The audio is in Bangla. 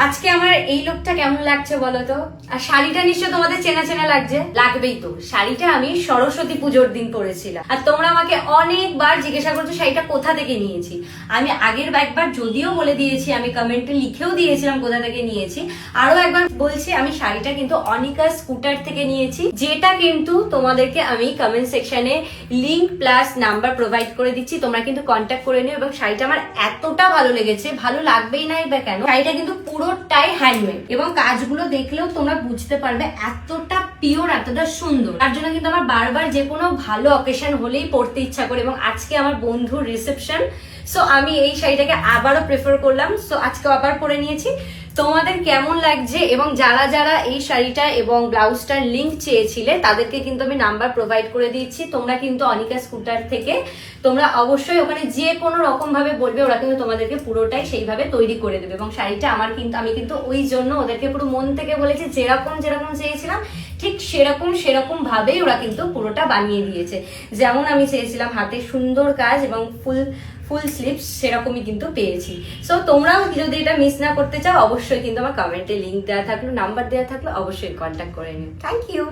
আজকে আমার এই লুকটা কেমন লাগছে বলো তো? আর শাড়িটা নিশ্চয় তোমাদের চেনা চেনা লাগছে, লাগবেই তো। শাড়িটা আমি সরস্বতী পুজোর দিন পরেছিলাম, আর তোমরা আমাকে অনেকবার জিজ্ঞাসা করছো শাড়িটা কোথা থেকে নিয়েছি। আমি আগের একবার যদিও বলে দিয়েছি, আমি কমেন্টে লিখেও দিয়েছিলাম কোথা থেকে নিয়েছি। আরো একবার বলছি, আমি শাড়িটা কিন্তু অনিকা স্কুটার থেকে নিয়েছি, যেটা কিন্তু তোমাদেরকে আমি কমেন্ট সেকশনে লিংক প্লাস নাম্বার প্রোভাইড করে দিচ্ছি, তোমরা কিন্তু কন্ট্যাক্ট করে নিও। এবং শাড়িটা আমার এতটা ভালো লেগেছে, ভালো লাগবেই নাই বা কেন, শাড়িটা কিন্তু পুরোটাই হ্যান্ডমেড এবং কাজগুলো দেখলেও তোমরা বুঝতে পারবে এতটা পিওর, এতটা সুন্দর। তার জন্য কিন্তু আমার বারবার যে কোনো ভালো অকেশন হলেই পরতে ইচ্ছা করে। এবং আজকে আমার বন্ধুর রিসেপশন, সো আমি এই শাড়িটাকে আবারও প্রেফার করলাম, সো আজকে আবার পরে নিয়েছি। তোমাদের কেমন লাগছে এবং যারা যারা এই শাড়িটা এবং ব্লাউজটার লিংক চেয়েছিলে তাদেরকে কিন্তু আমি নাম্বার প্রোভাইড করে দিচ্ছি। তোমরা কিন্তু অনিকা স্কুটার থেকে তোমরা অবশ্যই ওখানে যে কোনো রকম ভাবে বলবে, ওরা কিন্তু তোমাদেরকে পুরোটাই সেইভাবে তৈরি করে দেবে। এবং শাড়িটা আমি কিন্তু ওই জন্য ওদেরকে পুরো মন থেকে বলেছি, যেরকম চেয়েছিলাম ঠিক সেরকম ভাবেই ওরা কিন্তু পুরোটা বানিয়ে দিয়েছে। যেমন আমি চেয়েছিলাম, হাতে সুন্দর কাজ এবং ফুল স্লিভস, সেরকমই কিন্তু পেয়েছি। সো তোমরাও যদি এটা মিস না করতে চাও, অবশ্যই কিন্তু আমার কমেন্টে লিংক দেওয়া থাকলো, নাম্বার দেওয়া থাকলো, অবশ্যই কন্ট্যাক্ট করে নিও। Thank you.